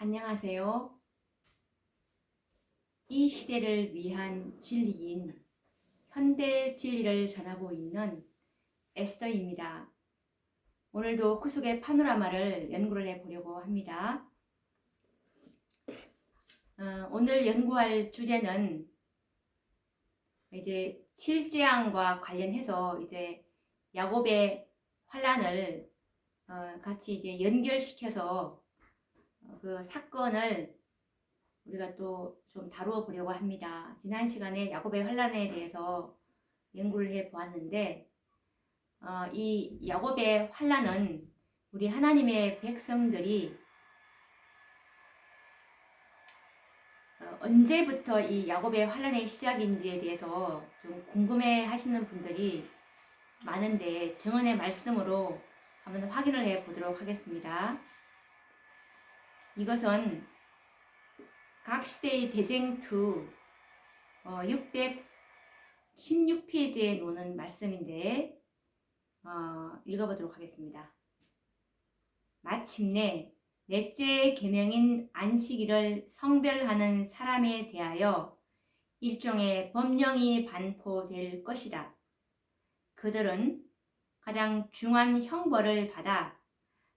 안녕하세요. 이 시대를 위한 진리인 현대 진리를 전하고 있는 에스더입니다. 오늘도 구속의 파노라마를 연구를 해보려고 합니다. 오늘 연구할 주제는 이제 7재앙과 관련해서 이제 야곱의 환란을 같이 이제 연결시켜서 그 사건을 우리가 또 좀 다루어 보려고 합니다. 지난 시간에 야곱의 환란에 대해서 연구를 해 보았는데 이 야곱의 환란은 우리 하나님의 백성들이 언제부터 이 야곱의 환란의 시작인지에 대해서 좀 궁금해 하시는 분들이 많은데 증언의 말씀으로 한번 확인을 해 보도록 하겠습니다. 이것은 각 시대의 대쟁투 616페이지에 놓는 말씀인데 읽어보도록 하겠습니다. 마침내 넷째 계명인 안식일을 성별하는 사람에 대하여 일종의 법령이 반포될 것이다. 그들은 가장 중한 형벌을 받아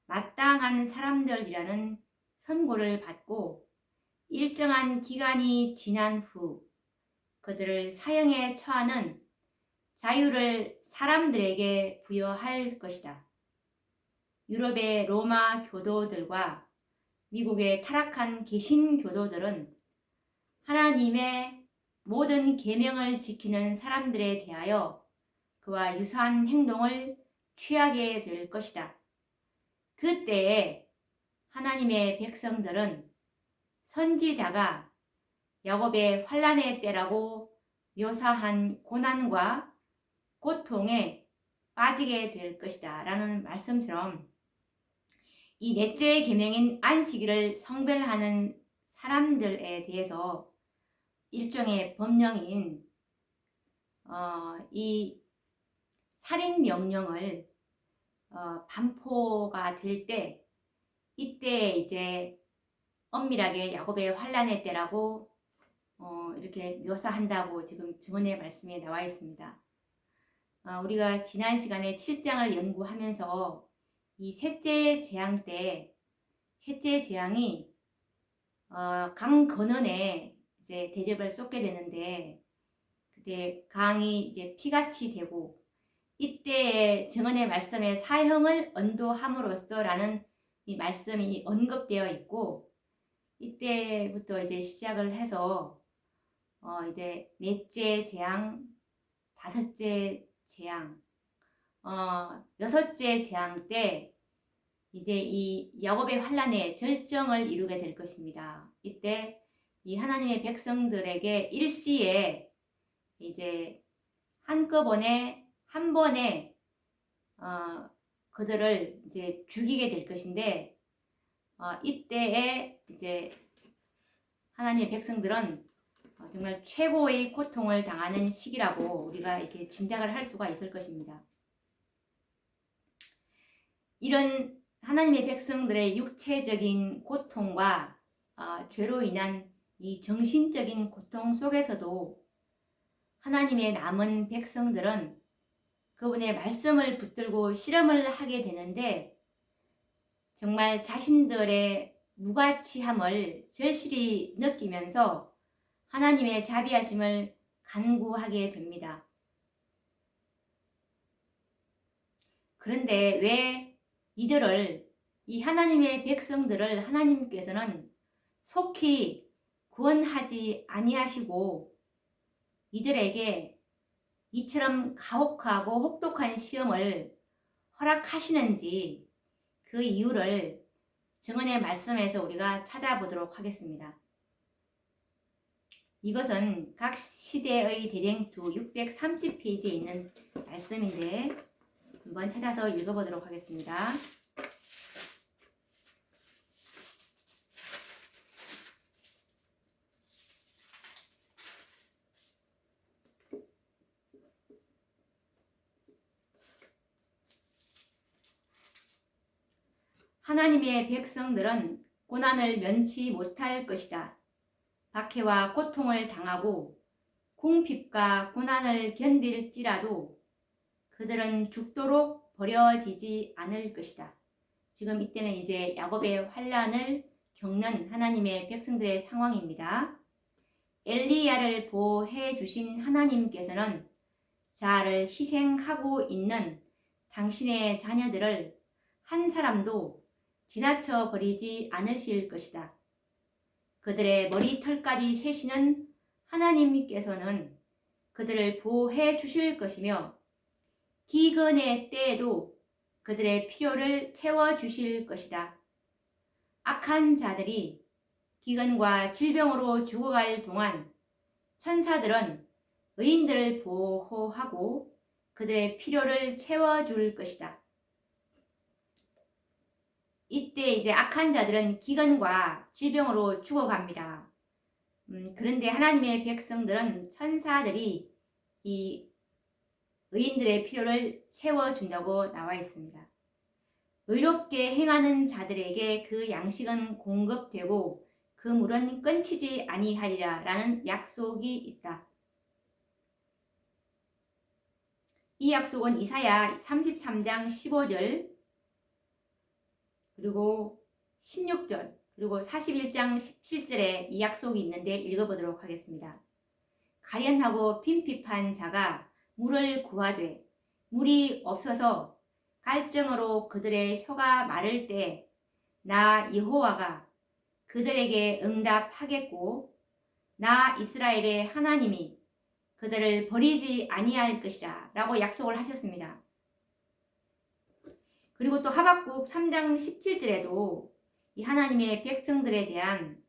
마땅한 사람들이라는 선고를 받고 일정한 기간이 지난 후 그들을 사형에 처하는 자유를 사람들에게 부여할 것이다. 유럽의 로마 교도들과 미국의 타락한 개신교도들은 하나님의 모든 계명을 지키는 사람들에 대하여 그와 유사한 행동을 취하게 될 것이다. 그때에 하나님의 백성들은 선지자가 야곱의 환란의 때라고 묘사한 고난과 고통에 빠지게 될 것이다 라는 말씀처럼 이 넷째 계명인 안식일을 성별하는 사람들에 대해서 일종의 법령인 이 살인 명령을 반포가 될 때 이때 이제 엄밀하게 야곱의 환란의 때라고 이렇게 묘사한다고 지금 증언의 말씀에 나와 있습니다. 우리가 지난 시간에 7장을 연구하면서 이 셋째 재앙 때 셋째 재앙이 강 건너에 이제 대접을 쏟게 되는데 그때 강이 이제 피같이 되고 이때의 증언의 말씀에 사형을 언도함으로써라는 이 말씀이 언급되어 있고 이때부터 이제 시작을 해서 이제 넷째 재앙, 다섯째 재앙, 여섯째 재앙 때 이제 이 야곱의 환란의 절정을 이루게 될 것입니다. 이때 이 하나님의 백성들에게 일시에 이제 한꺼번에 한 번에 그들을 이제 죽이게 될 것인데 이때에 이제 하나님의 백성들은 정말 최고의 고통을 당하는 시기라고 우리가 이렇게 짐작을 할 수가 있을 것입니다. 이런 하나님의 백성들의 육체적인 고통과 죄로 인한 이 정신적인 고통 속에서도 하나님의 남은 백성들은 그분의 말씀을 붙들고 실험을 하게 되는데 정말 자신들의 무가치함을 절실히 느끼면서 하나님의 자비하심을 간구하게 됩니다. 그런데 왜 이 하나님의 백성들을 하나님께서는 속히 구원하지 아니하시고 이들에게 이처럼 가혹하고 혹독한 시험을 허락하시는지 그 이유를 증언의 말씀에서 우리가 찾아보도록 하겠습니다. 이것은 각 시대의 대쟁투 630페이지에 있는 말씀인데 한번 찾아서 읽어보도록 하겠습니다. 하나님의 백성들은 고난을 면치 못할 것이다. 박해와 고통을 당하고 궁핍과 고난을 견딜지라도 그들은 죽도록 버려지지 않을 것이다. 지금 이때는 이제 야곱의 환난을 겪는 하나님의 백성들의 상황입니다. 엘리야를 보호해 주신 하나님께서는 자아를 희생하고 있는 당신의 자녀들을 한 사람도 지나쳐 버리지 않으실 것이다. 그들의 머리털까지 세시는 하나님께서는 그들을 보호해 주실 것이며 기근의 때에도 그들의 필요를 채워주실 것이다. 악한 자들이 기근과 질병으로 죽어갈 동안 천사들은 의인들을 보호하고 그들의 필요를 채워줄 것이다. 이때 이제 악한 자들은 기근과 질병으로 죽어갑니다. 그런데 하나님의 백성들은 천사들이 이 의인들의 필요를 채워준다고 나와 있습니다. 의롭게 행하는 자들에게 그 양식은 공급되고 그 물은 끊기지 아니하리라 라는 약속이 있다. 이 약속은 이사야 33장 15절 그리고 16절 그리고 41장 17절에 이 약속이 있는데 읽어보도록 하겠습니다. 가련하고 빈핍한 자가 물을 구하되 물이 없어서 갈증으로 그들의 혀가 마를 때 나 여호와가 그들에게 응답하겠고 나 이스라엘의 하나님이 그들을 버리지 아니할 것이라 라고 약속을 하셨습니다. 그리고 또 하박국 3장 17절에도 이 하나님의 백성들에 대한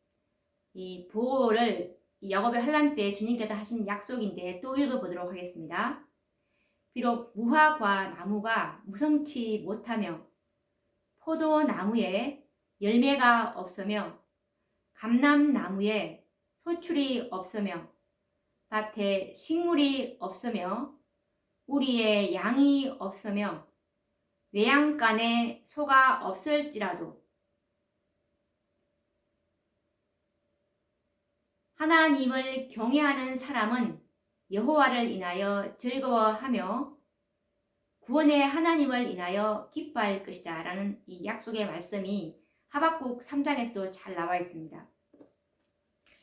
이 보호를 이 야곱의 환난 때 주님께서 하신 약속인데 또 읽어보도록 하겠습니다. 비록 무화과 나무가 무성치 못하며 포도나무에 열매가 없으며 감람나무에 소출이 없으며 밭에 식물이 없으며 우리의 양이 없으며 외양간에 소가 없을지라도 하나님을 경외하는 사람은 여호와를 인하여 즐거워하며 구원의 하나님을 인하여 기뻐할 것이다 라는 이 약속의 말씀이 하박국 3장에서도 잘 나와 있습니다.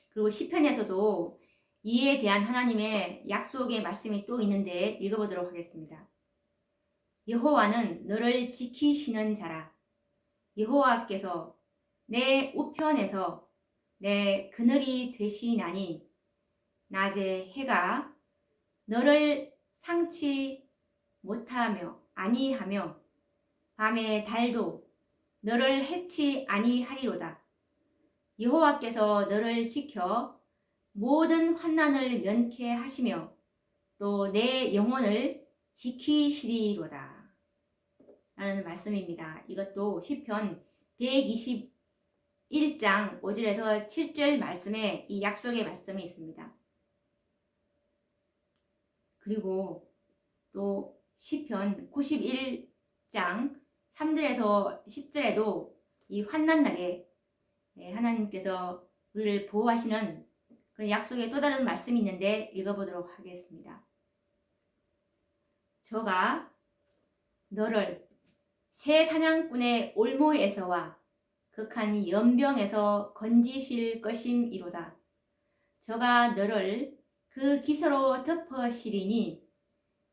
그리고 시편에서도 이에 대한 하나님의 약속의 말씀이 또 있는데 읽어보도록 하겠습니다. 여호와는 너를 지키시는 자라. 여호와께서 내 우편에서 내 그늘이 되시나니 낮에 해가 너를 상치 못하며 아니하며 밤에 달도 너를 해치 아니하리로다. 여호와께서 너를 지켜 모든 환난을 면케 하시며 또 내 영혼을 지키시리로다 라는 말씀입니다. 이것도 시편 121장 5절에서 7절 말씀에 이 약속의 말씀이 있습니다. 그리고 또 시편 91장 3절에서 10절에도 이 환난날에 하나님께서 우리를 보호하시는 그런 약속의 또 다른 말씀이 있는데 읽어보도록 하겠습니다. 저가 너를 새 사냥꾼의 올무에서와 극한 연병에서 건지실 것임이로다. 저가 너를 그 기서로 덮으시리니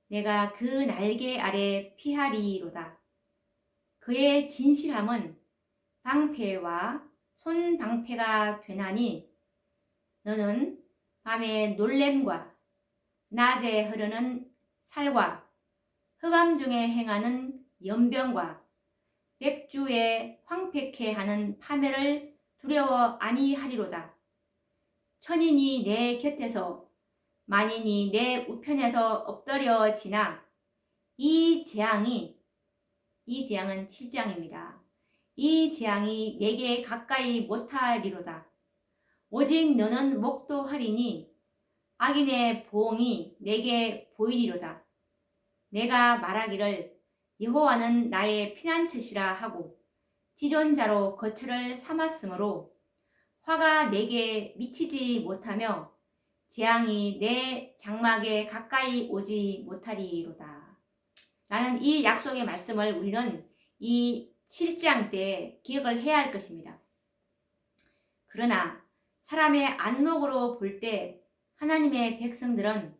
내가 그 날개 아래 피하리로다. 그의 진실함은 방패와 손방패가 되나니 너는 밤에 놀램과 낮에 흐르는 살과 흑암 중에 행하는 연병과 백주에 황폐케 하는 파멸을 두려워 아니하리로다. 천인이 내 곁에서 만인이 내 우편에서 엎드려지나 이 재앙은 7장입니다. 이 재앙이 내게 가까이 못하리로다. 오직 너는 목도하리니 악인의 보응이 내게 보이리로다. 내가 말하기를 여호와는 나의 피난처시라 하고 지존자로 거처를 삼았으므로 화가 내게 미치지 못하며 재앙이 내 장막에 가까이 오지 못하리로다. 라는 이 약속의 말씀을 우리는 이 7장 때 기억을 해야 할 것입니다. 그러나 사람의 안목으로 볼 때 하나님의 백성들은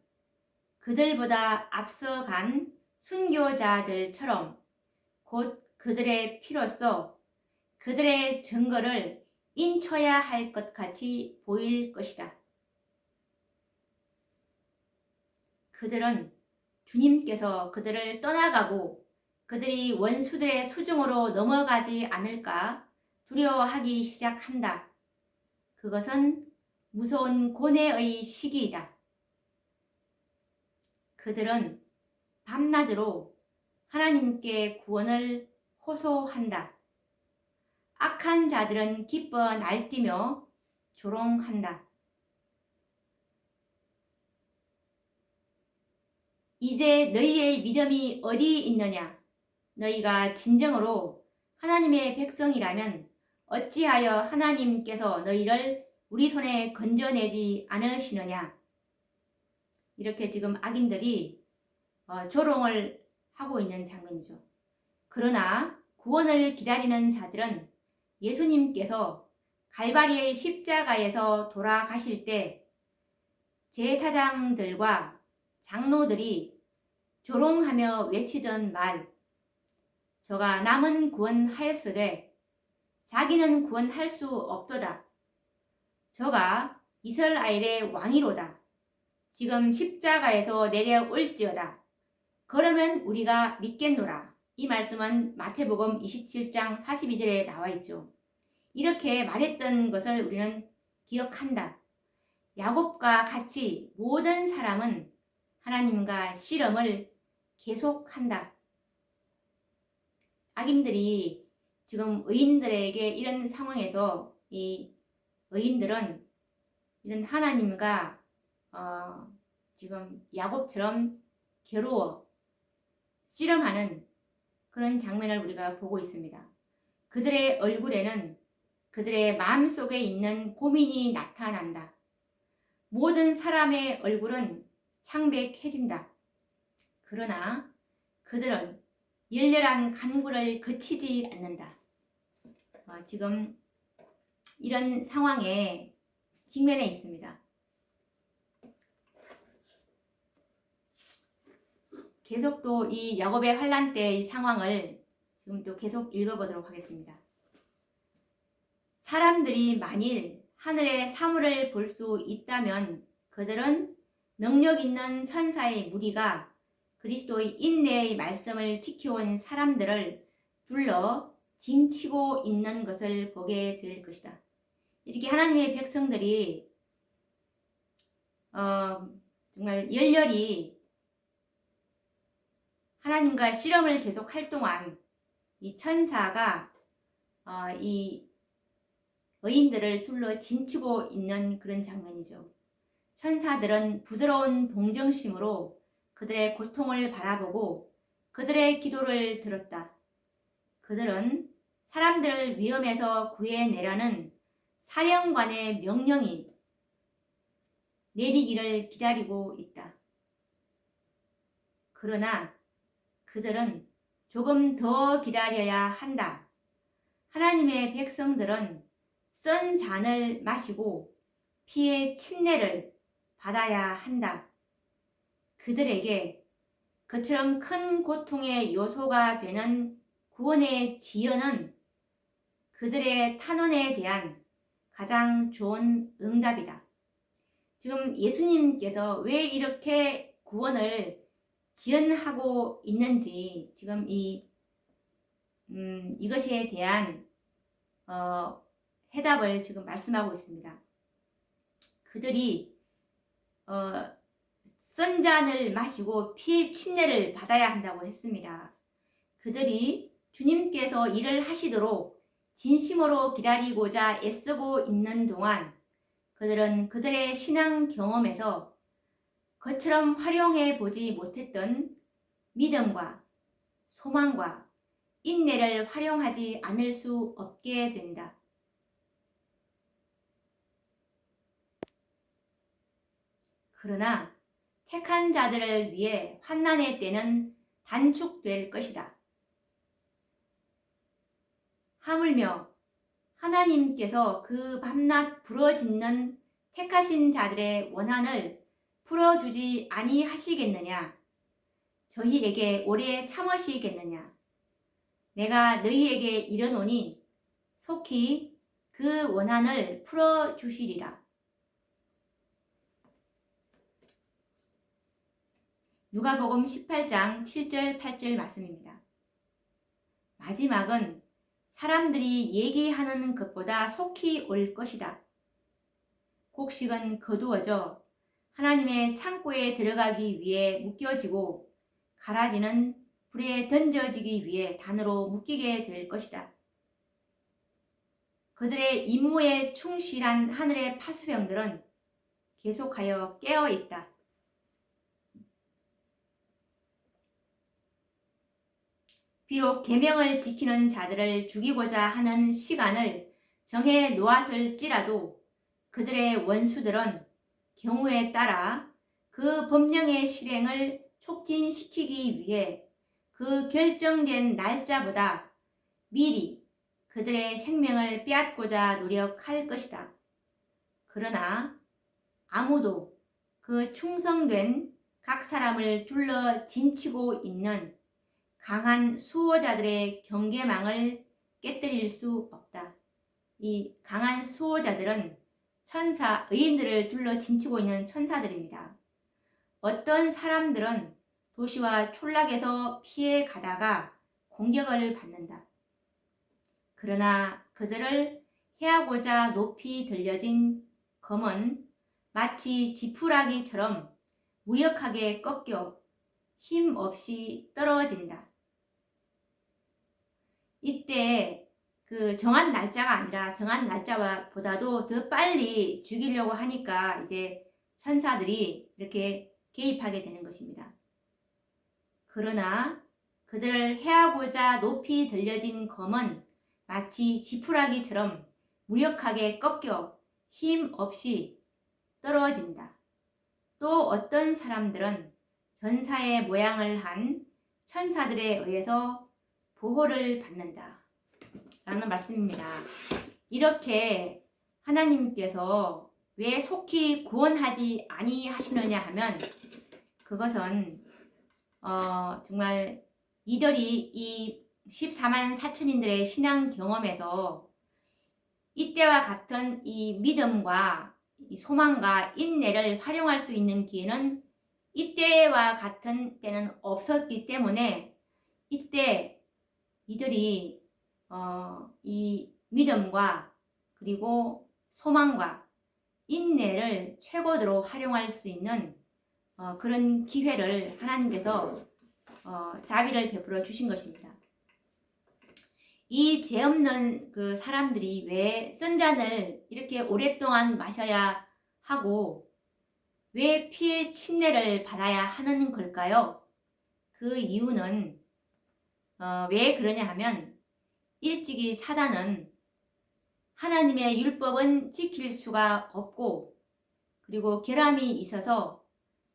그들보다 앞서간 순교자들처럼 곧 그들의 피로써 그들의 증거를 인쳐야 할 것 같이 보일 것이다. 그들은 주님께서 그들을 떠나가고 그들이 원수들의 수중으로 넘어가지 않을까 두려워하기 시작한다. 그것은 무서운 고뇌의 시기이다. 그들은 밤낮으로 하나님께 구원을 호소한다. 악한 자들은 기뻐 날뛰며 조롱한다. 이제 너희의 믿음이 어디 있느냐? 너희가 진정으로 하나님의 백성이라면 어찌하여 하나님께서 너희를 우리 손에 건져내지 않으시느냐? 이렇게 지금 악인들이 조롱을 하고 있는 장면이죠. 그러나 구원을 기다리는 자들은 예수님께서 갈바리의 십자가에서 돌아가실 때 제사장들과 장로들이 조롱하며 외치던 말, 저가 남은 구원하였으되 자기는 구원할 수 없도다. 저가 이스라엘의 왕이로다. 지금 십자가에서 내려올지어다. 그러면 우리가 믿겠노라. 이 말씀은 마태복음 27장 42절에 나와 있죠. 이렇게 말했던 것을 우리는 기억한다. 야곱과 같이 모든 사람은 하나님과 씨름을 계속한다. 악인들이 지금 의인들에게 이런 상황에서 이 의인들은 이런 하나님과 지금 야곱처럼 괴로워 씨름하는 그런 장면을 우리가 보고 있습니다. 그들의 얼굴에는 그들의 마음속에 있는 고민이 나타난다. 모든 사람의 얼굴은 창백해진다. 그러나 그들은 열렬한 간구를 그치지 않는다. 지금 이런 상황에 직면해 있습니다. 계속 또 이 야곱의 환난 때의 상황을 지금 또 계속 읽어보도록 하겠습니다. 사람들이 만일 하늘의 사물을 볼 수 있다면 그들은 능력 있는 천사의 무리가 그리스도의 인내의 말씀을 지켜온 사람들을 불러 진치고 있는 것을 보게 될 것이다. 이렇게 하나님의 백성들이 정말 열렬히 하나님과 씨름을 계속할 동안 이 천사가 이 의인들을 둘러 진치고 있는 그런 장면이죠. 천사들은 부드러운 동정심으로 그들의 고통을 바라보고 그들의 기도를 들었다. 그들은 사람들을 위험에서 구해내라는 사령관의 명령이 내리기를 기다리고 있다. 그러나 그들은 조금 더 기다려야 한다. 하나님의 백성들은 쓴 잔을 마시고 피의 침례를 받아야 한다. 그들에게 그처럼 큰 고통의 요소가 되는 구원의 지연은 그들의 탄원에 대한 가장 좋은 응답이다. 지금 예수님께서 왜 이렇게 구원을 지연하고 있는지 지금 이것에 대한 해답을 지금 말씀하고 있습니다. 그들이 쓴 잔을 마시고 피의 침례를 받아야 한다고 했습니다. 그들이 주님께서 일을 하시도록 진심으로 기다리고자 애쓰고 있는 동안 그들은 그들의 신앙 경험에서 그처럼 활용해 보지 못했던 믿음과 소망과 인내를 활용하지 않을 수 없게 된다. 그러나 택한 자들을 위해 환난의 때는 단축될 것이다. 하물며 하나님께서 그 밤낮 부러짓는 택하신 자들의 원한을 풀어주지 아니하시겠느냐? 저희에게 오래 참으시겠느냐? 내가 너희에게 이르노니 속히 그 원한을 풀어주시리라. 누가복음 18장 7절 8절 말씀입니다. 마지막은 사람들이 얘기하는 것보다 속히 올 것이다. 곡식은 거두어져 하나님의 창고에 들어가기 위해 묶여지고 가라지는 불에 던져지기 위해 단으로 묶이게 될 것이다. 그들의 임무에 충실한 하늘의 파수병들은 계속하여 깨어 있다. 비록 계명을 지키는 자들을 죽이고자 하는 시간을 정해 놓았을지라도 그들의 원수들은 경우에 따라 그 법령의 실행을 촉진시키기 위해 그 결정된 날짜보다 미리 그들의 생명을 빼앗고자 노력할 것이다. 그러나 아무도 그 충성된 각 사람을 둘러 진치고 있는 강한 수호자들의 경계망을 깨뜨릴 수 없다. 이 강한 수호자들은 천사, 의인들을 둘러 진치고 있는 천사들입니다. 어떤 사람들은 도시와 촌락에서 피해 가다가 공격을 받는다. 그러나 그들을 해하고자 높이 들려진 검은 마치 지푸라기처럼 무력하게 꺾여 힘없이 떨어진다. 이때 그 정한 날짜가 아니라 정한 날짜보다도 더 빨리 죽이려고 하니까 이제 천사들이 이렇게 개입하게 되는 것입니다. 그러나 그들을 해하고자 높이 들려진 검은 마치 지푸라기처럼 무력하게 꺾여 힘없이 떨어진다. 또 어떤 사람들은 전사의 모양을 한 천사들에 의해서 보호를 받는다. 라는 말씀입니다. 이렇게 하나님께서 왜 속히 구원하지 아니하시느냐 하면 그것은 정말 이들이 이 14만 4천인들의 신앙 경험에서 이때와 같은 이 믿음과 이 소망과 인내를 활용할 수 있는 기회는 이때와 같은 때는 없었기 때문에 이때 이들이 이 믿음과 그리고 소망과 인내를 최고로 활용할 수 있는 그런 기회를 하나님께서 자비를 베풀어 주신 것입니다. 이 죄 없는 그 사람들이 왜 쓴 잔을 이렇게 오랫동안 마셔야 하고 왜 피의 침례를 받아야 하는 걸까요? 그 이유는 왜 그러냐 하면 일찍이 사단은 하나님의 율법은 지킬 수가 없고 그리고 결함이 있어서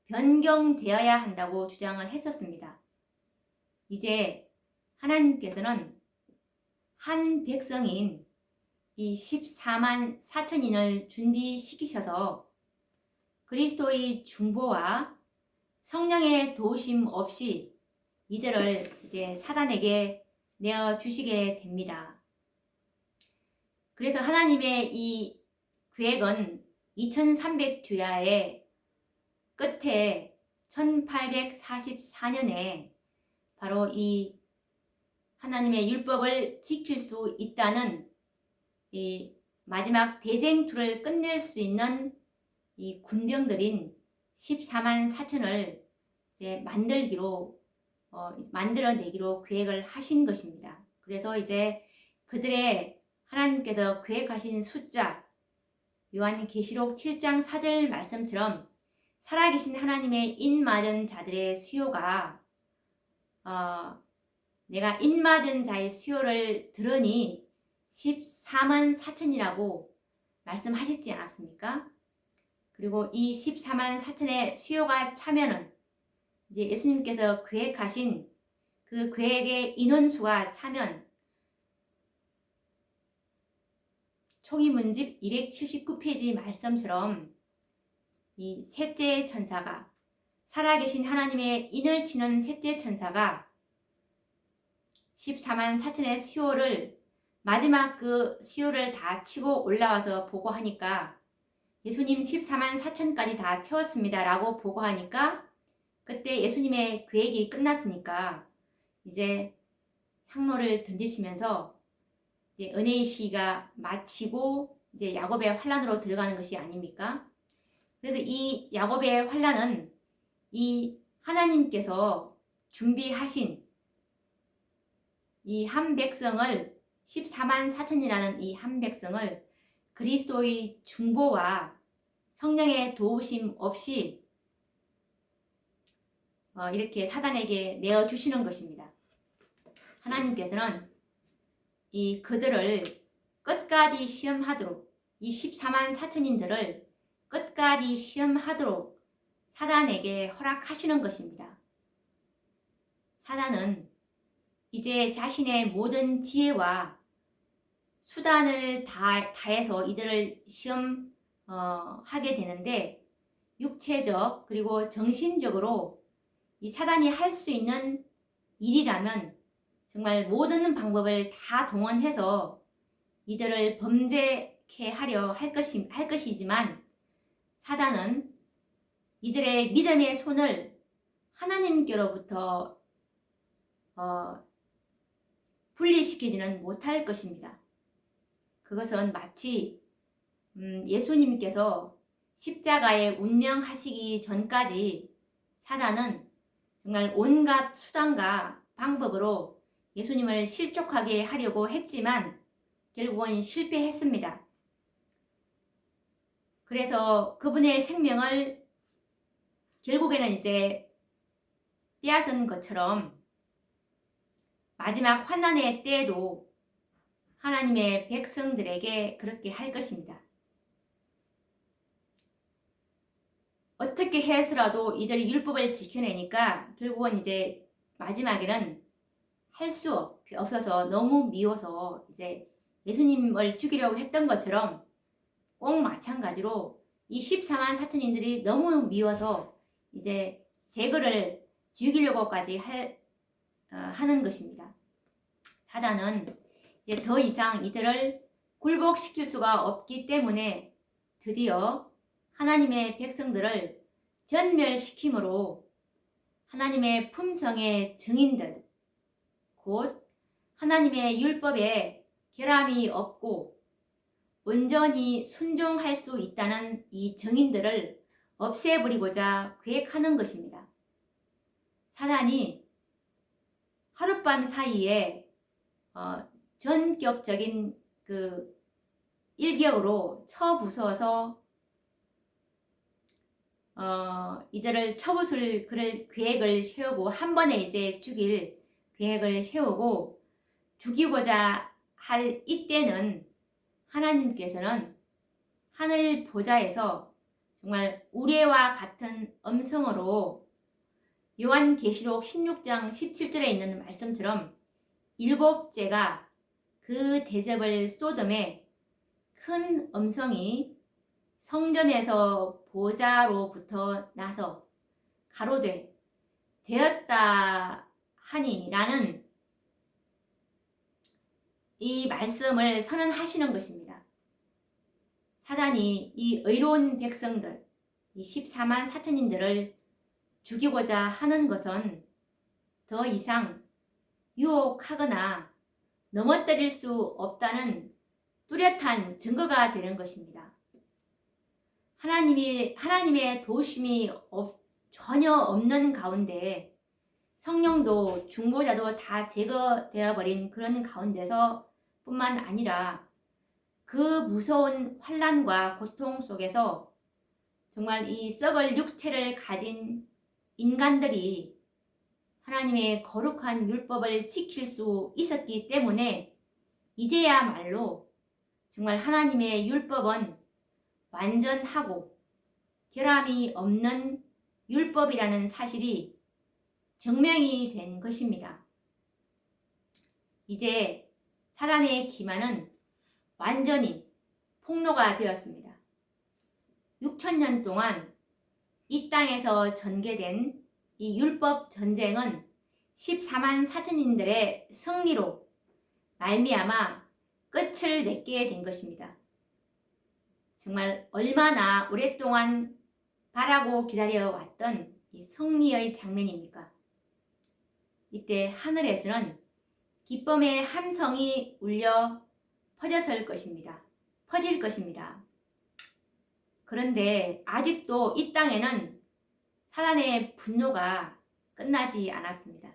변경되어야 한다고 주장을 했었습니다. 이제 하나님께서는 한 백성인 이 14만 4천인을 준비시키셔서 그리스도의 중보와 성령의 도우심 없이 이들을 이제 사단에게 내어주시게 됩니다. 그래서 하나님의 이 계획은 2300주야의 끝에 1844년에 바로 이 하나님의 율법을 지킬 수 있다는 이 마지막 대쟁투를 끝낼 수 있는 이 군병들인 14만 4천을 이제 만들어내기로 계획을 하신 것입니다. 그래서 이제 그들의 하나님께서 계획하신 숫자, 요한계시록 7장 4절 말씀처럼 살아계신 하나님의 인맞은 자들의 수요가 내가 인맞은 자의 수요를 들으니 14만 4천이라고 말씀하셨지 않았습니까? 그리고 이 14만 4천의 수요가 차면은 이제 예수님께서 계획하신 그 계획의 인원수가 차면 초기문집 279페이지 말씀처럼 이 셋째 천사가 살아계신 하나님의 인을 치는 셋째 천사가 14만 4천의 수요를 마지막 그 수요를 다 치고 올라와서 보고하니까 예수님 14만 4천까지 다 채웠습니다 라고 보고하니까 그때 예수님의 계획이 끝났으니까 이제 향로를 던지시면서 이제 은혜의 시가 마치고 이제 야곱의 환란으로 들어가는 것이 아닙니까? 그래서 이 야곱의 환란은 이 하나님께서 준비하신 이 한 백성을 14만 4천이라는 이 한 백성을 그리스도의 중보와 성령의 도우심 없이 이렇게 사단에게 내어주시는 것입니다. 하나님께서는 이 그들을 끝까지 시험하도록 이 14만 4천인들을 끝까지 시험하도록 사단에게 허락하시는 것입니다. 사단은 이제 자신의 모든 지혜와 수단을 다해서 이들을 시험하게 되는데 육체적 그리고 정신적으로 이 사단이 할 수 있는 일이라면 정말 모든 방법을 다 동원해서 이들을 범죄케 하려 할 것이지만 사단은 이들의 믿음의 손을 하나님께로부터 분리시키지는 못할 것입니다. 그것은 마치 예수님께서 십자가에 운명하시기 전까지 사단은 정말 온갖 수단과 방법으로 예수님을 실족하게 하려고 했지만 결국은 실패했습니다. 그래서 그분의 생명을 결국에는 이제 빼앗은 것처럼 마지막 환난의 때에도 하나님의 백성들에게 그렇게 할 것입니다. 어떻게 해서라도 이들이 율법을 지켜내니까 결국은 이제 마지막에는 할 수 없어서 너무 미워서 이제 예수님을 죽이려고 했던 것처럼 꼭 마찬가지로 이 14만 4천인들이 너무 미워서 이제 제거를 죽이려고까지 하는 것입니다. 사단은 이제 더 이상 이들을 굴복시킬 수가 없기 때문에 드디어 하나님의 백성들을 전멸시킴으로 하나님의 품성의 증인들, 곧 하나님의 율법에 결함이 없고 온전히 순종할 수 있다는 이 증인들을 없애버리고자 계획하는 것입니다. 사단이 하룻밤 사이에 전격적인 그 일격으로 쳐부숴서 이들을 쳐부술 그럴 계획을 세우고 한 번에 이제 죽일 계획을 세우고 죽이고자 할 이때는 하나님께서는 하늘 보좌에서 정말 우레와 같은 음성으로 요한계시록 16장 17절에 있는 말씀처럼 7제가 그 대접을 쏟음에 큰 음성이 성전에서 보좌로부터 나서 가로되 되었다 하니라는 이 말씀을 선언하시는 것입니다. 사단이 이 의로운 백성들, 이 14만 4천인들을 죽이고자 하는 것은 더 이상 유혹하거나 넘어뜨릴 수 없다는 뚜렷한 증거가 되는 것입니다. 하나님의 도우심이 전혀 없는 가운데 성령도 중보자도 다 제거되어 버린 그런 가운데서 뿐만 아니라 그 무서운 환난과 고통 속에서 정말 이 썩을 육체를 가진 인간들이 하나님의 거룩한 율법을 지킬 수 있었기 때문에 이제야말로 정말 하나님의 율법은 완전하고 결함이 없는 율법이라는 사실이 증명이 된 것입니다. 이제 사단의 기만은 완전히 폭로가 되었습니다. 6,000년 동안 이 땅에서 전개된 이 율법 전쟁은 14만 4천인들의 승리로 말미암아 끝을 맺게 된 것입니다. 정말 얼마나 오랫동안 바라고 기다려왔던 이 승리의 장면입니까? 이때 하늘에서는 기쁨의 함성이 울려 퍼질 것입니다. 그런데 아직도 이 땅에는 사단의 분노가 끝나지 않았습니다.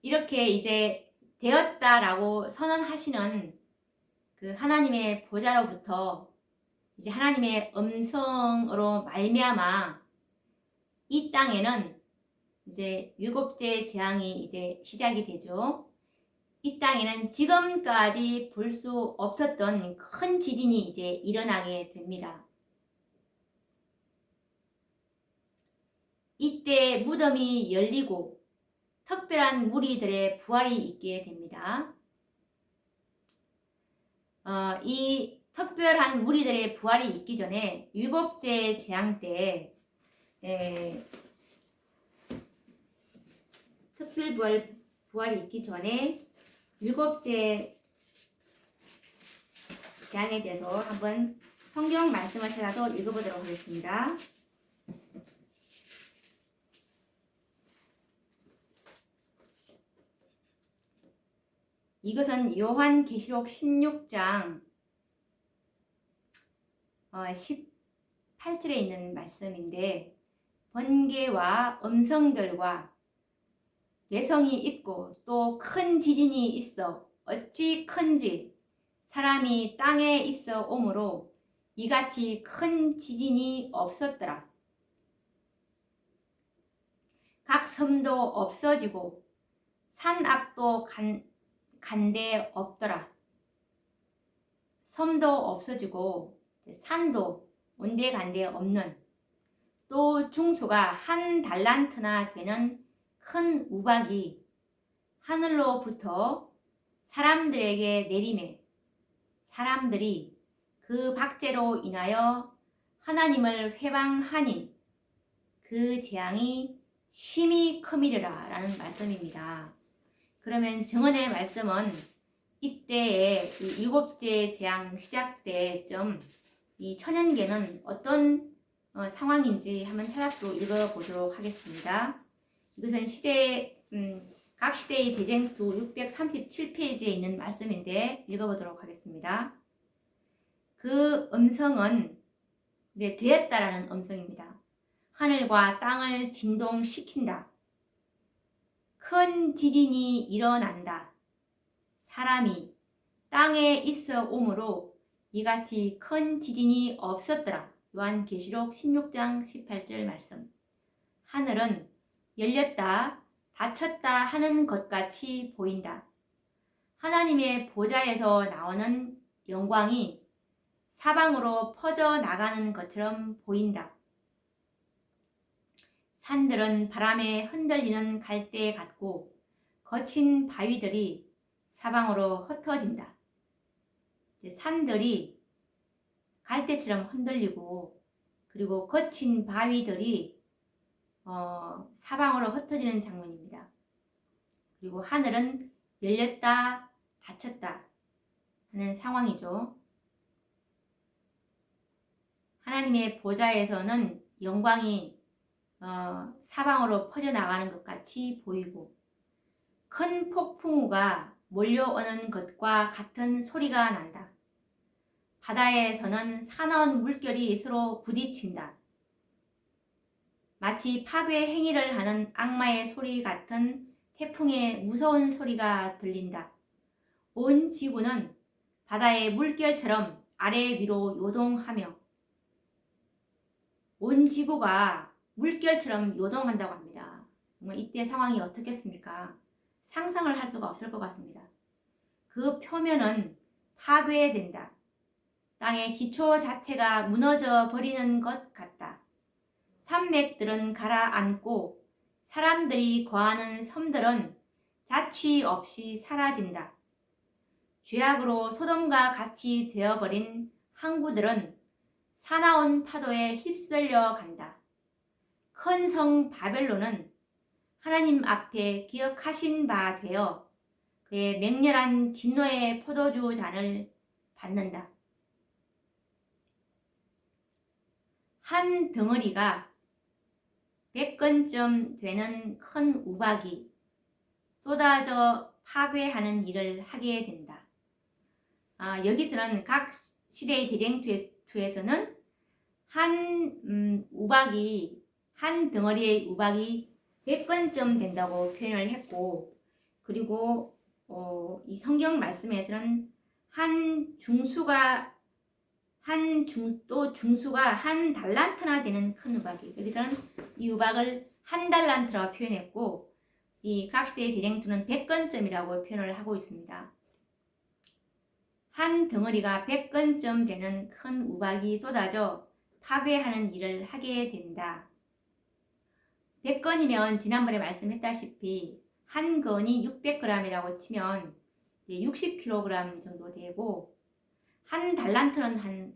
이렇게 이제 되었다라고 선언하시는 그 하나님의 보좌로부터 이제 하나님의 음성으로 말미암아 이 땅에는 이제 7째 재앙이 이제 시작이 되죠. 이 땅에는 지금까지 볼 수 없었던 큰 지진이 이제 일어나게 됩니다. 이때 무덤이 열리고 특별한 무리들의 부활이 있게 됩니다. 이 특별한 무리들의 부활이 있기 전에 7째 재앙 때 특별 부활이 있기 전에 7째 재앙에 대해서 한번 성경 말씀을 찾아서 읽어보도록 하겠습니다. 이것은 요한계시록 16장 18절에 있는 말씀인데, 번개와 음성들과 외성이 있고 또 큰 지진이 있어 어찌 큰지 사람이 땅에 있어 오므로 이같이 큰 지진이 없었더라. 각 섬도 없어지고 산 앞도 간데 없더라. 섬도 없어지고 산도 온데간데 없는, 또 중수가 1달란트나 되는 큰 우박이 하늘로부터 사람들에게 내리매 사람들이 그 박제로 인하여 하나님을 회방하니 그 재앙이 심히 크미르라 라는 말씀입니다. 그러면 증언의 말씀은 이때의 이 7째 재앙 시작 때쯤 이 천연계는 어떤 상황인지 한번 찾아서 읽어보도록 하겠습니다. 이것은 각 시대의 대쟁투 637페이지에 있는 말씀인데 읽어보도록 하겠습니다. 그 음성은 되었다라는 음성입니다. 하늘과 땅을 진동시킨다. 큰 지진이 일어난다. 사람이 땅에 있어 오므로 이같이 큰 지진이 없었더라. 요한계시록 16장 18절 말씀. 하늘은 열렸다, 닫혔다 하는 것 같이 보인다. 하나님의 보좌에서 나오는 영광이 사방으로 퍼져 나가는 것처럼 보인다. 산들은 바람에 흔들리는 갈대 같고 거친 바위들이 사방으로 흩어진다. 산들이 갈대처럼 흔들리고 그리고 거친 바위들이 사방으로 흩어지는 장면입니다. 그리고 하늘은 열렸다 닫혔다 하는 상황이죠. 하나님의 보좌에서는 영광이 사방으로 퍼져나가는 것 같이 보이고 큰 폭풍우가 몰려오는 것과 같은 소리가 난다. 바다에서는 사나운 물결이 서로 부딪힌다. 마치 파괴 행위를 하는 악마의 소리 같은 태풍의 무서운 소리가 들린다. 온 지구는 바다의 물결처럼 아래 위로 요동하며 온 지구가 물결처럼 요동한다고 합니다. 정말 이때 상황이 어떻겠습니까? 상상을 할 수가 없을 것 같습니다. 그 표면은 파괴된다. 땅의 기초 자체가 무너져 버리는 것 같다. 산맥들은 가라앉고 사람들이 거하는 섬들은 자취 없이 사라진다. 죄악으로 소돔과 같이 되어버린 항구들은 사나운 파도에 휩쓸려 간다. 큰 성 바벨론은 하나님 앞에 기억하신 바 되어 그의 맹렬한 진노의 포도주 잔을 받는다. 한 덩어리가 100건쯤 되는 큰 우박이 쏟아져 파괴하는 일을 하게 된다. 여기서는 각 시대의 대쟁투에서는 한 덩어리의 우박이 100건쯤 된다고 표현을 했고, 그리고 이 성경 말씀에서는 중수가 한 달란트나 되는 큰 우박이, 여기서는 이 우박을 한 달란트라고 표현했고, 이 각 시대의 대쟁투는 100건쯤이라고 표현을 하고 있습니다. 한 덩어리가 100건쯤 되는 큰 우박이 쏟아져 파괴하는 일을 하게 된다. 100건이면 지난번에 말씀했다시피 한 건이 600g이라고 치면 60kg 정도 되고, 한 달란트는 한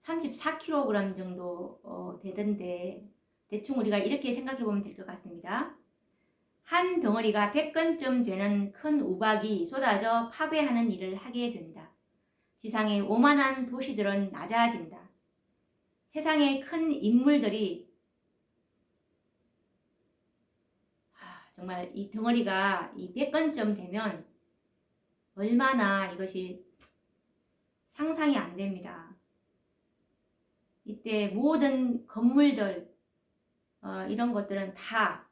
34kg 정도 되던데, 대충 우리가 이렇게 생각해 보면 될 것 같습니다. 한 덩어리가 100건쯤 되는 큰 우박이 쏟아져 파괴하는 일을 하게 된다. 지상의 오만한 도시들은 낮아진다. 세상의 큰 인물들이 정말 이 덩어리가 이 100건쯤 되면 얼마나 이것이 상상이 안 됩니다. 이때 모든 건물들 이런 것들은 다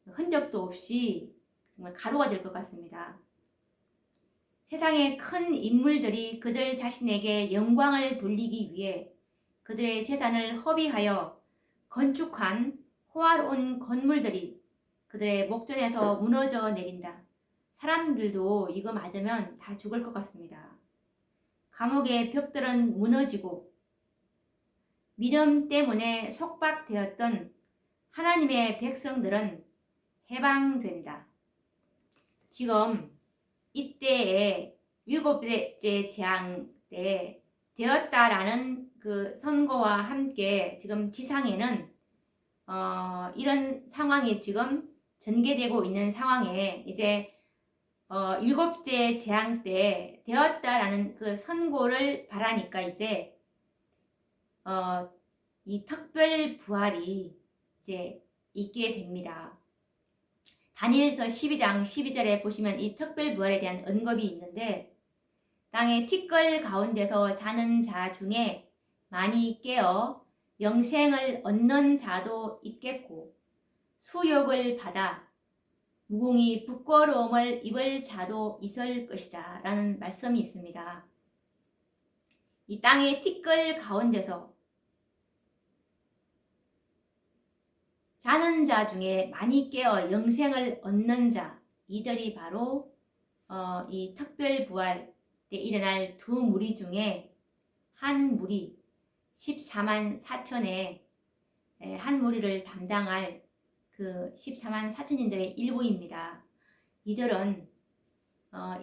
흔적도 없이 정말 가루가 될 것 같습니다. 세상의 큰 인물들이 그들 자신에게 영광을 돌리기 위해 그들의 재산을 허비하여 건축한 호화로운 건물들이 그들의 목전에서 무너져 내린다. 사람들도 이거 맞으면 다 죽을 것 같습니다. 감옥의 벽들은 무너지고 믿음 때문에 속박되었던 하나님의 백성들은 해방된다. 지금 이때에 7번째 재앙 때 되었다라는 그 선고와 함께 지금 지상에는 이런 상황이 지금 전개되고 있는 상황에 이제 7째 재앙 때 되었다라는 그 선고를 바라니까 이제 이 특별 부활이 이제 있게 됩니다. 다니엘서 12장 12절에 보시면 이 특별 부활에 대한 언급이 있는데, 땅의 티끌 가운데서 자는 자 중에 많이 깨어 영생을 얻는 자도 있겠고, 수욕을 받아 무공히 부끄러움을 입을 자도 있을 것이다 라는 말씀이 있습니다. 이 땅의 티끌 가운데서 자는 자 중에 많이 깨어 영생을 얻는 자, 이들이 바로 이 특별 부활 때 일어날 두 무리 중에 한 무리 14만 4천의 한 무리를 담당할 그 14만 4천인들의 일부입니다. 이들은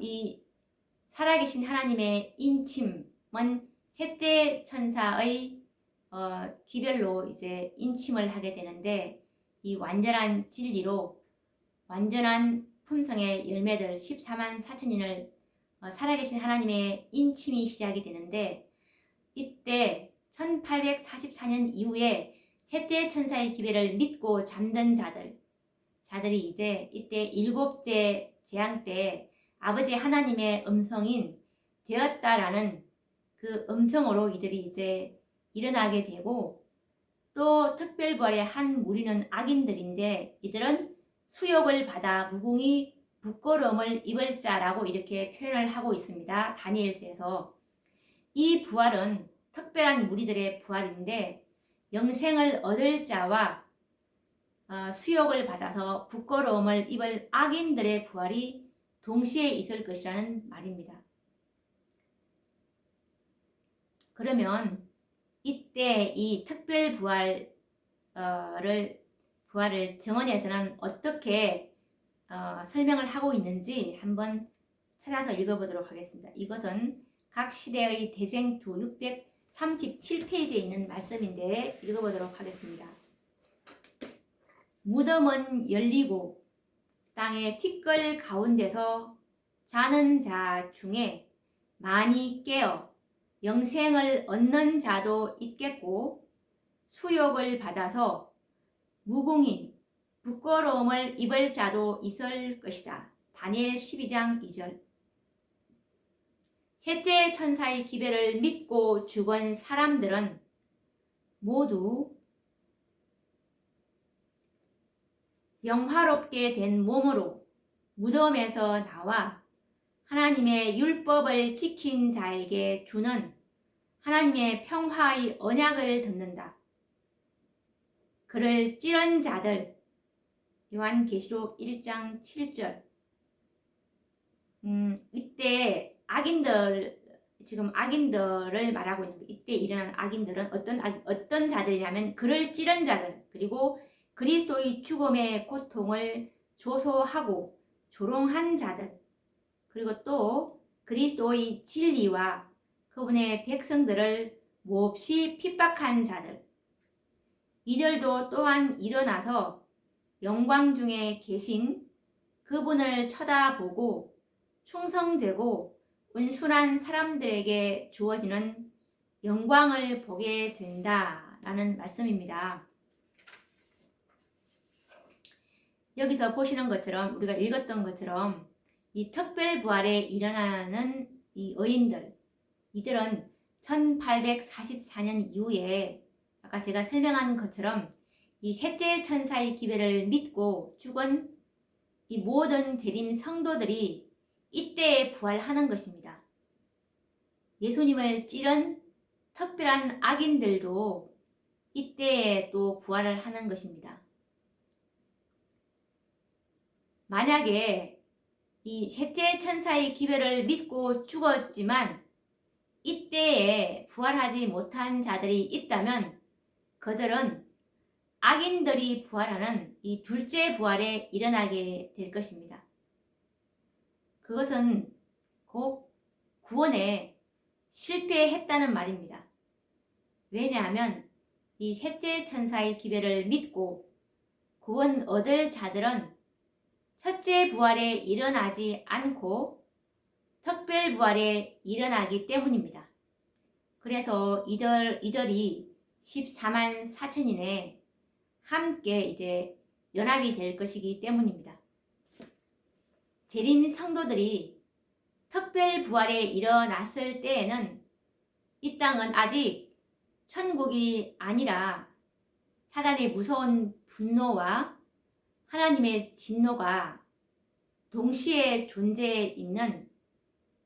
이 살아계신 하나님의 인침은 셋째 천사의 기별로 이제 인침을 하게 되는데, 이 완전한 진리로 완전한 품성의 열매들 14만 4천인을 살아계신 하나님의 인침이 시작이 되는데, 이때 1844년 이후에 셋째 천사의 기별을 믿고 잠든 자들이 이제 이때 7째 재앙 때 아버지 하나님의 음성인 되었다라는 그 음성으로 이들이 이제 일어나게 되고, 또 특별부활의 한 무리는 악인들인데 이들은 수욕을 받아 무공히 부끄러움을 입을 자라고 이렇게 표현을 하고 있습니다. 다니엘서에서 이 부활은 특별한 무리들의 부활인데, 영생을 얻을 자와 수욕을 받아서 부끄러움을 입을 악인들의 부활이 동시에 있을 것이라는 말입니다. 그러면 이때 이 특별 부활을 정언에서는 어떻게 설명을 하고 있는지 한번 찾아서 읽어보도록 하겠습니다. 이것은 각 시대의 대쟁투 637페이지에 있는 말씀인데 읽어보도록 하겠습니다. 무덤은 열리고 땅의 티끌 가운데서 자는 자 중에 많이 깨어 영생을 얻는 자도 있겠고 수욕을 받아서 무궁히 부끄러움을 입을 자도 있을 것이다. 다니엘 12장 2절. 셋째 천사의 기별을 믿고 죽은 사람들은 모두 영화롭게 된 몸으로 무덤에서 나와 하나님의 율법을 지킨 자에게 주는 하나님의 평화의 언약을 듣는다. 그를 찌른 자들, 요한계시록 1장 7절. 이때 지금 악인들을 말하고 있는데, 이때 일어난 악인들은 어떤 자들이냐면 그를 찌른 자들, 그리고 그리스도의 죽음의 고통을 조소하고 조롱한 자들, 그리고 또 그리스도의 진리와 그분의 백성들을 몹시 핍박한 자들, 이들도 또한 일어나서 영광 중에 계신 그분을 쳐다보고 충성되고 온순한 사람들에게 주어지는 영광을 보게 된다라는 말씀입니다. 여기서 보시는 것처럼, 우리가 읽었던 것처럼 이 특별 부활에 일어나는 이 의인들, 이들은 1844년 이후에 아까 제가 설명한 것처럼 이 셋째 천사의 기별을 믿고 죽은 이 모든 재림 성도들이 이때에 부활하는 것입니다. 예수님을 찌른 특별한 악인들도 이때에 또 부활을 하는 것입니다. 만약에 이 셋째 천사의 기별을 믿고 죽었지만 이때에 부활하지 못한 자들이 있다면 그들은 악인들이 부활하는 이 둘째 부활에 일어나게 될 것입니다. 그것은 곧 구원에 실패했다는 말입니다. 왜냐하면 이 셋째 천사의 기별을 믿고 구원 얻을 자들은 첫째 부활에 일어나지 않고 특별 부활에 일어나기 때문입니다. 그래서 이들이 14만 4천인에 함께 이제 연합이 될 것이기 때문입니다. 재림 성도들이 특별 부활에 일어났을 때에는 이 땅은 아직 천국이 아니라 사단의 무서운 분노와 하나님의 진노가 동시에 존재해 있는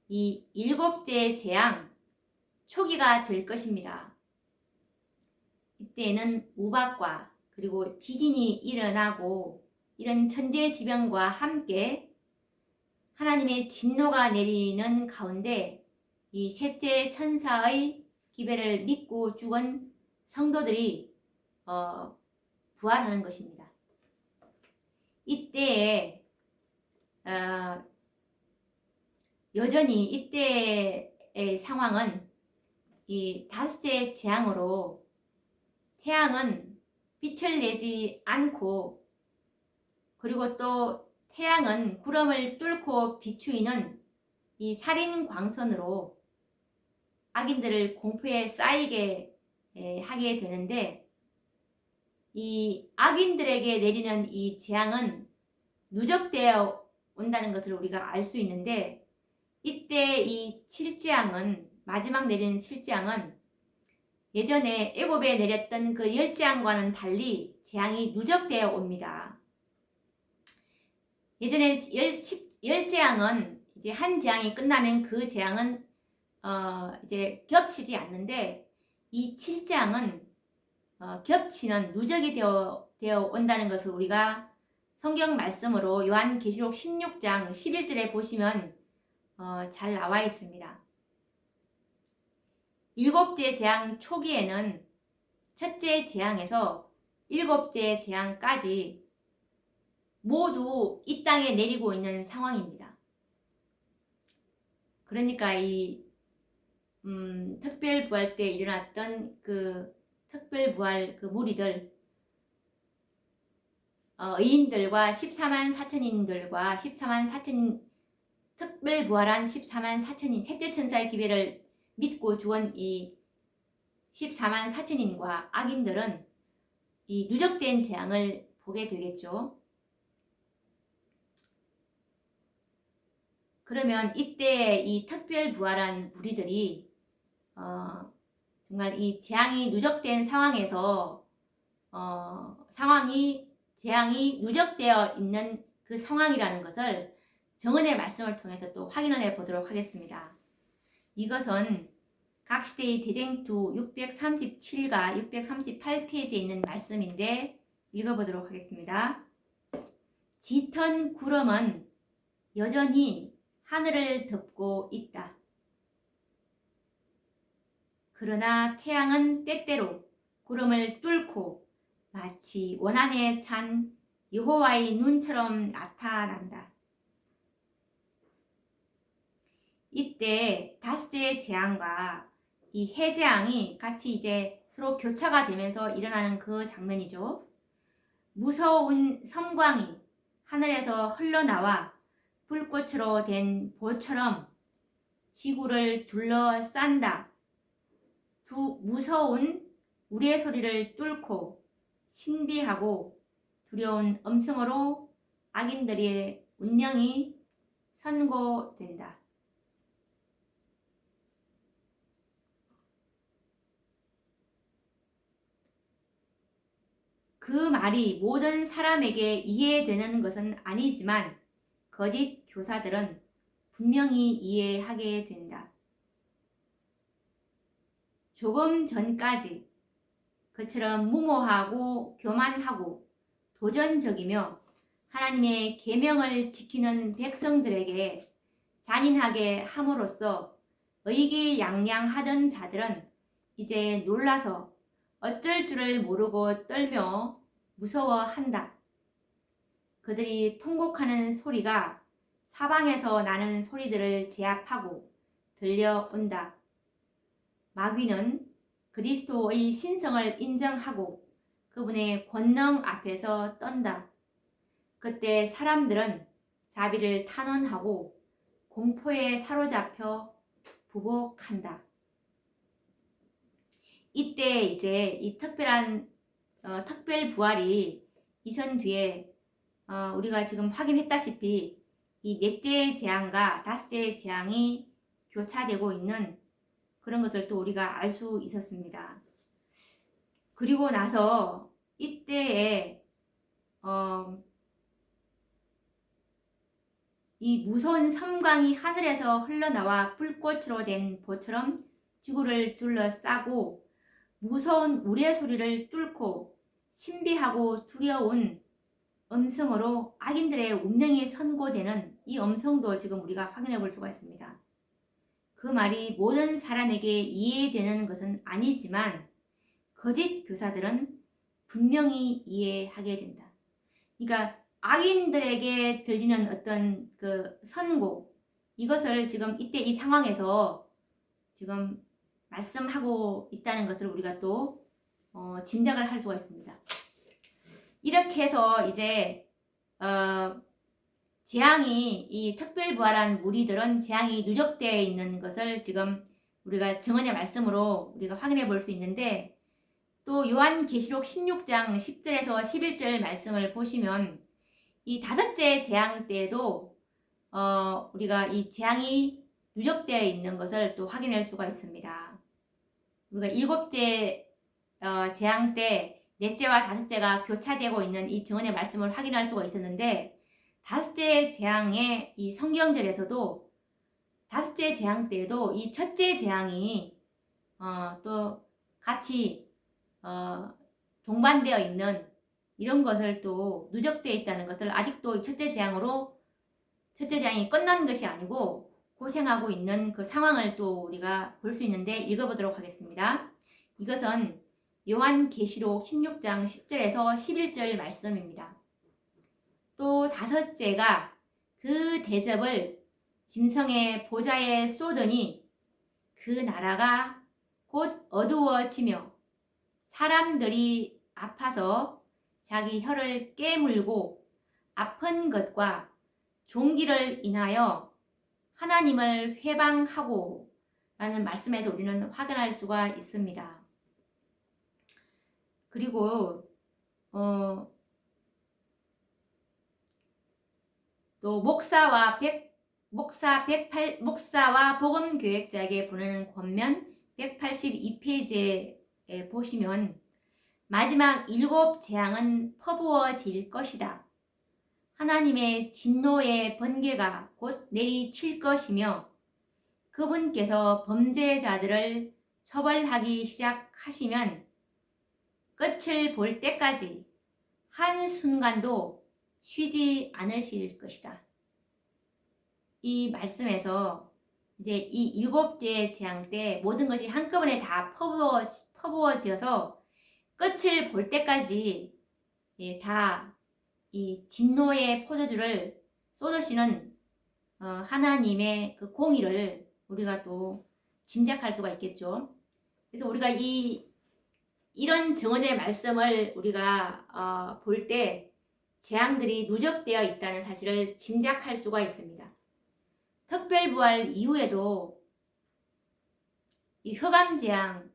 이 일곱째 재앙 초기가 될 것입니다. 이때에는 우박과 그리고 지진이 일어나고 이런 천재지변과 함께 하나님의 진노가 내리는 가운데 이 셋째 천사의 기별을 믿고 죽은 성도들이 부활하는 것입니다. 이때에 여전히 이때의 상황은 이 다섯째 재앙으로 태양은 빛을 내지 않고, 그리고 또 태양은 구름을 뚫고 비추이는 이 살인 광선으로 악인들을 공포에 쌓이게 하게 되는데, 이 악인들에게 내리는 이 재앙은 누적되어 온다는 것을 우리가 알 수 있는데, 이때 이 7재앙은, 마지막 내리는 7재앙은 예전에 애굽에 내렸던 그 10재앙과는 달리 재앙이 누적되어 옵니다. 예전에 10재앙은 이제 한 재앙이 끝나면 그 재앙은 이제 겹치지 않는데, 이 7재앙은 겹치는 누적이 되어 온다는 것을 우리가 성경 말씀으로 요한계시록 16장 11절에 보시면 잘 나와 있습니다. 일곱째 재앙 초기에는 첫째 재앙에서 일곱째 재앙까지 모두 이 땅에 내리고 있는 상황입니다. 그러니까 이 특별부활 때 일어났던 그 특별부활 그 무리들, 의인들과 14만 4천인들과 14만 4천인, 특별부활한 14만 4천인, 셋째 천사의 기회를 믿고 죽은 이 14만 4천인과 악인들은 이 누적된 재앙을 보게 되겠죠. 그러면 이때 이 특별부활한 무리들이 정말 이 재앙이 누적된 상황에서 재앙이 누적되어 있는 그 상황이라는 것을 정언의 말씀을 통해서 또 확인을 해 보도록 하겠습니다. 이것은 각시대의 대쟁투 637과 638페이지에 있는 말씀인데 읽어보도록 하겠습니다. 짙은 구름은 여전히 하늘을 덮고 있다. 그러나 태양은 때때로 구름을 뚫고 마치 원한에 찬 여호와의 눈처럼 나타난다. 이때 다섯째 재앙과 이 해재앙이 같이 이제 서로 교차가 되면서 일어나는 그 장면이죠. 무서운 섬광이 하늘에서 흘러나와 불꽃으로 된 보처럼 지구를 둘러싼다. 두 무서운 우리의 소리를 뚫고 신비하고 두려운 음성으로 악인들의 운명이 선고된다. 그 말이 모든 사람에게 이해되는 것은 아니지만 거짓 교사들은 분명히 이해하게 된다. 조금 전까지 그처럼 무모하고 교만하고 도전적이며 하나님의 계명을 지키는 백성들에게 잔인하게 함으로써 의기양양하던 자들은 이제 놀라서 어쩔 줄을 모르고 떨며 무서워한다. 그들이 통곡하는 소리가 사방에서 나는 소리들을 제압하고 들려온다. 마귀는 그리스도의 신성을 인정하고 그분의 권능 앞에서 떤다. 그때 사람들은 자비를 탄원하고 공포에 사로잡혀 부복한다. 이때 이제 이 특별 부활이 이선 뒤에 우리가 지금 확인했다시피 이 넷째 재앙과 다섯째 재앙이 교차되고 있는 그런 것을 또 우리가 알 수 있었습니다. 그리고 나서 이때에 이 무서운 섬광이 하늘에서 흘러나와 불꽃으로 된 보처럼 지구를 둘러싸고 무서운 우레 소리를 뚫고 신비하고 두려운 음성으로 악인들의 운명이 선고되는 이 음성도 지금 우리가 확인해 볼 수가 있습니다. 그 말이 모든 사람에게 이해되는 것은 아니지만 거짓 교사들은 분명히 이해하게 된다. 그러니까 악인들에게 들리는 어떤 그 선고, 이것을 지금 이때 이 상황에서 지금 말씀하고 있다는 것을 우리가 또 짐작을 할 수가 있습니다. 이렇게 해서 이제 재앙이 이 특별부활한 무리들은 재앙이 누적되어 있는 것을 지금 우리가 정언의 말씀으로 우리가 확인해 볼 수 있는데, 또 요한계시록 16장 10절에서 11절 말씀을 보시면 이 다섯째 재앙 때에도 우리가 이 재앙이 누적되어 있는 것을 또 확인할 수가 있습니다. 우리가 일곱째 재앙 때 넷째와 다섯째가 교차되고 있는 이 정언의 말씀을 확인할 수가 있었는데, 다섯째 재앙의 이 성경절에서도 다섯째 재앙 때에도 이 첫째 재앙이 또 같이 동반되어 있는 이런 것을 또 누적되어 있다는 것을 아직도 첫째 재앙이 끝난 것이 아니고 고생하고 있는 그 상황을 또 우리가 볼 수 있는데 읽어보도록 하겠습니다. 이것은 요한계시록 16장 10절에서 11절 말씀입니다. 또 다섯째가 그 대접을 짐승의 보좌에 쏟으니 그 나라가 곧 어두워지며 사람들이 아파서 자기 혀를 깨물고 아픈 것과 종기를 인하여 하나님을 회방하고 라는 말씀에서 우리는 확인할 수가 있습니다. 그리고 또 목사와 복음 교역자에게 보내는 권면 182페이지에 보시면 마지막 7 재앙은 퍼부어질 것이다. 하나님의 진노의 번개가 곧 내리칠 것이며 그분께서 범죄자들을 처벌하기 시작하시면 끝을 볼 때까지 한순간도 쉬지 않으실 것이다. 이 말씀에서 이제 이 7대 재앙 때 모든 것이 한꺼번에 다 퍼부어져서 끝을 볼 때까지 다 이 진노의 포도주를 쏟으시는 하나님의 그 공의를 우리가 또 짐작할 수가 있겠죠. 그래서 우리가 이런 증언의 말씀을 우리가 볼 때 재앙들이 누적되어 있다는 사실을 짐작할 수가 있습니다. 특별부활 이후에도 이 흑암 재앙,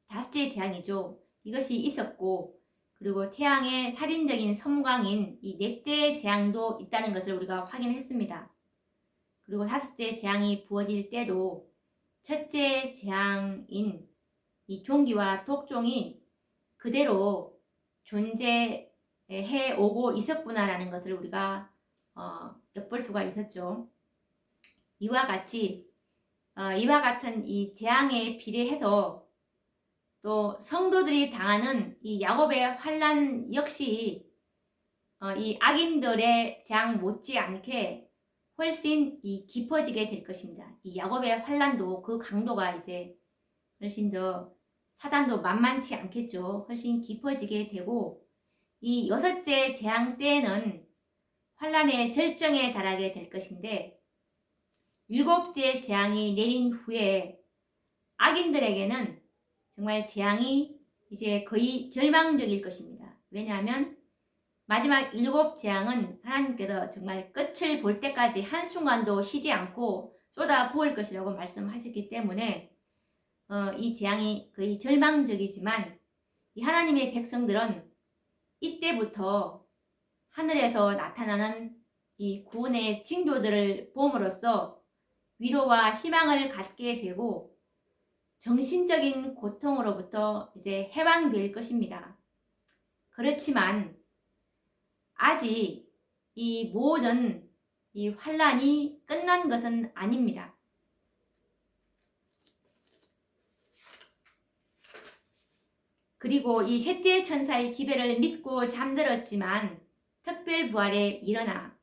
5째 재앙이죠. 이것이 있었고 그리고 태양의 살인적인 섬광인 이 4째 재앙도 있다는 것을 우리가 확인했습니다. 그리고 5째 재앙이 부어질 때도 첫째 재앙인 이 종기와 독종이 그대로 존재해 오고 있었구나라는 것을 우리가 엿볼 수가 있었죠. 이와 같은 이 재앙에 비례해서 또 성도들이 당하는 이 야곱의 환난 역시 이 악인들의 재앙 못지않게 훨씬 깊어지게 될 것입니다. 이 야곱의 환난도 그 강도가 이제 훨씬 더 사단도 만만치 않겠죠. 훨씬 깊어지게 되고 이 6째 재앙 때에는 환난의 절정에 달하게 될 것인데 7째 재앙이 내린 후에 악인들에게는 정말 재앙이 이제 거의 절망적일 것입니다. 왜냐하면 마지막 7 재앙은 하나님께서 정말 끝을 볼 때까지 한순간도 쉬지 않고 쏟아 부을 것이라고 말씀하셨기 때문에 이 재앙이 거의 절망적이지만 이 하나님의 백성들은 이때부터 하늘에서 나타나는 이 구원의 징조들을 봄으로써 위로와 희망을 갖게 되고 정신적인 고통으로부터 이제 해방될 것입니다. 그렇지만 아직 이 모든 이 환란이 끝난 것은 아닙니다. 그리고 이 셋째 천사의 기별을 믿고 잠들었지만 특별부활에 일어나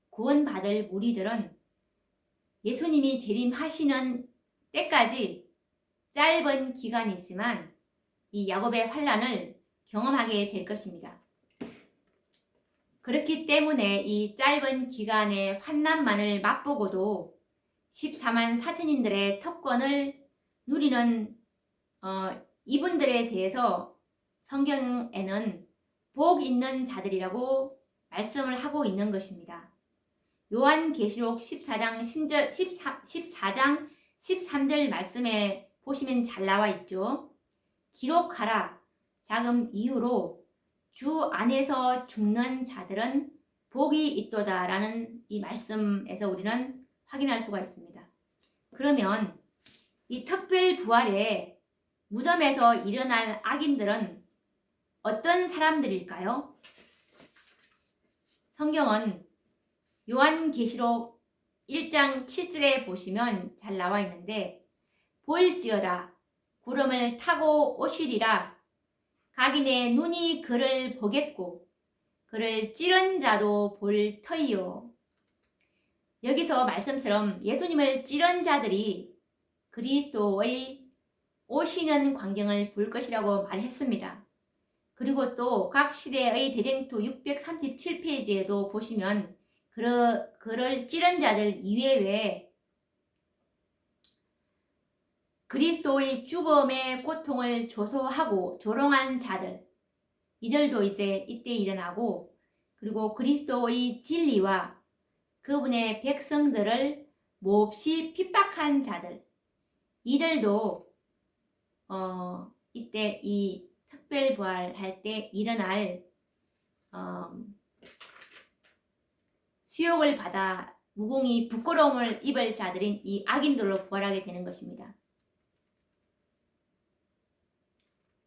구원받을 무리들은 예수님이 재림하시는 때까지 짧은 기간이지만 이 야곱의 환란을 경험하게 될 것입니다. 그렇기 때문에 이 짧은 기간의 환난만을 맛보고도 14만 4천인들의 특권을 누리는 이분들에 대해서 성경에는 복 있는 자들이라고 말씀을 하고 있는 것입니다. 요한계시록 14장 13절 말씀에 보시면 잘 나와 있죠. 기록하라. 자금 이후로 주 안에서 죽는 자들은 복이 있도다 라는 이 말씀에서 우리는 확인할 수가 있습니다. 그러면 이 특별 부활에 무덤에서 일어날 악인들은 어떤 사람들일까요? 성경은 요한계시록 1장 7절에 보시면 잘 나와 있는데 볼지어다 구름을 타고 오시리라 각인의 눈이 그를 보겠고 그를 찌른 자도 볼 터이요. 여기서 말씀처럼 예수님을 찌른 자들이 그리스도의 오시는 광경을 볼 것이라고 말했습니다. 그리고 또 각 시대의 대쟁투 637페이지에도 보시면 그를 찌른 자들 이외에 그리스도의 죽음의 고통을 조소하고 조롱한 자들, 이들도 이제 이때 일어나고, 그리고 그리스도의 진리와 그분의 백성들을 몹시 핍박한 자들, 이들도 이때 이 특별부활할 때 일어날 수욕을 받아 무공히 부끄러움을 입을 자들인 이 악인들로 부활하게 되는 것입니다.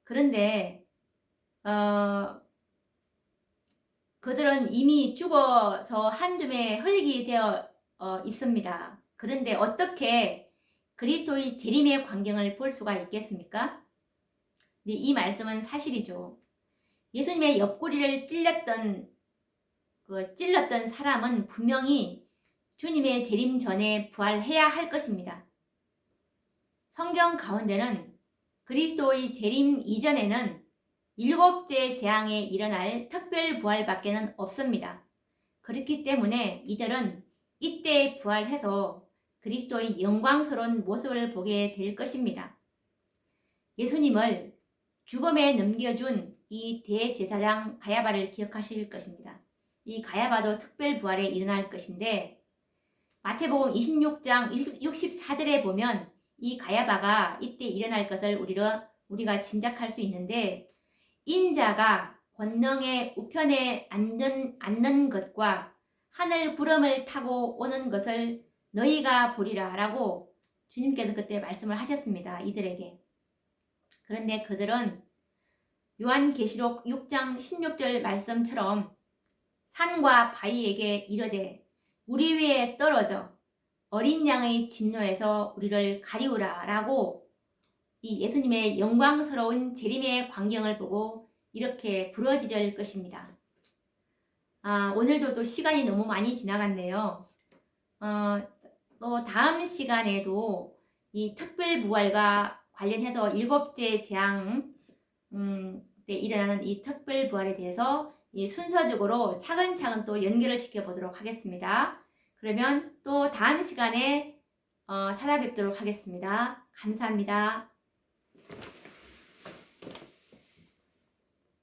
그런데 그들은 이미 죽어서 한 줌에 흘리게 되어 있습니다. 그런데 어떻게 그리스도의 재림의 광경을 볼 수가 있겠습니까? 이 말씀은 사실이죠. 예수님의 옆구리를 찔렀던 사람은 분명히 주님의 재림 전에 부활해야 할 것입니다. 성경 가운데는 그리스도의 재림 이전에는 7째 재앙에 일어날 특별 부활밖에는 없습니다. 그렇기 때문에 이들은 이때 부활해서 그리스도의 영광스러운 모습을 보게 될 것입니다. 예수님을 죽음에 넘겨준 이 대제사장 가야바를 기억하실 것입니다. 이 가야바도 특별 부활에 일어날 것인데 마태복음 26장 64절에 보면 이 가야바가 이때 일어날 것을 우리가 짐작할 수 있는데, 인자가 권능의 우편에 앉는 것과 하늘 구름을 타고 오는 것을 너희가 보리라 라고 주님께서 그때 말씀을 하셨습니다. 이들에게. 그런데 그들은 요한계시록 6장 16절 말씀처럼 산과 바위에게 이르되 우리 위에 떨어져 어린 양의 진노에서 우리를 가리우라 라고 이 예수님의 영광스러운 재림의 광경을 보고 이렇게 부러지질 것입니다. 오늘도 또 시간이 너무 많이 지나갔네요. 또 다음 시간에도 이 특별부활과 관련해서 7째 재앙 때 일어나는 이 특별부활에 대해서 이 순서적으로 차근차근 또 연결을 시켜보도록 하겠습니다. 그러면 또 다음 시간에 찾아뵙도록 하겠습니다. 감사합니다.